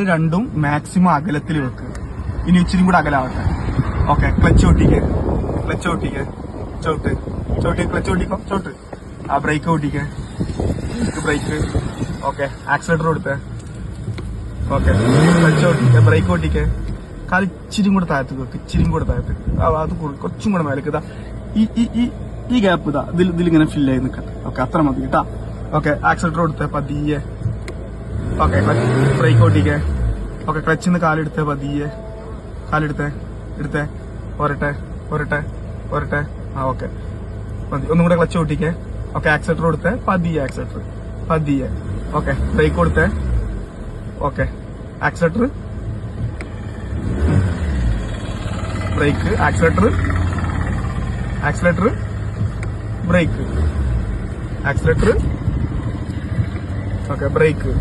രണ്ടും മാക്സിമം അകലത്തിൽ വെക്കുക. ഇനി ഇച്ചിരി കൂടെ അകലാവട്ടെ. ഓക്കെ, ക്ലച്ച് ഓട്ടിക്ക്, ക്ലച്ച് ഓട്ടിക്ക്, ചോട്ട് ചോട്ടി, ക്ലച്ച് ഓട്ടിക്കോ, ചോട്ട്. ആ ബ്രേക്ക് ഓട്ടിക്ക്, ബ്രേക്ക്. ഓക്കെ, ആക്സിലേറ്റർ കൊടുത്തേ. ഓക്കെ, ക്ലച്ച് ഓട്ടിക്ക്, ബ്രേക്ക് ഓട്ടിക്ക്. കാല് ഇച്ചിരി കൂടെ താഴത്ത് വെക്ക്, ഇച്ചിരി കൂടെ താഴത്ത്. അത് കുറച്ചും കൂടെ മേലേക്ക് ഇതാ. ഈ ഗ്യാപ്പ് ഇതാ, ഇതിലിങ്ങനെ ഫില്ല് ആയി നിൽക്കട്ടെ. ഓക്കെ, അത്ര മതി കേട്ടാ. ഓക്കെ, ആക്സിലേറ്റർ കൊടുത്തേ പതിയെ. ഓക്കെ, ബ്രേക്ക് ഓട്ടിക്ക്. ഓക്കെ, ക്ലച്ചിന്ന് കാലെടുത്തേ പതിയെ. കാലെടുത്തേ, എടുത്തേ, ഒരട്ടെ ഒരട്ടെ ഒരട്ടെ. ആ ഓക്കെ, മതി. ഒന്നും കൂടെ ക്ലച്ച് ഓട്ടിക്കേ. ഓക്കെ, ആക്സിലേറ്റർ കൊടുത്തേ പതിയെ, ആക്സിലേറ്റർ പതിയെ. ഓക്കെ, ബ്രേക്ക് കൊടുത്തേ. Okay, accelerator, brake, accelerator, accelerator, brake, accelerator. Okay, break.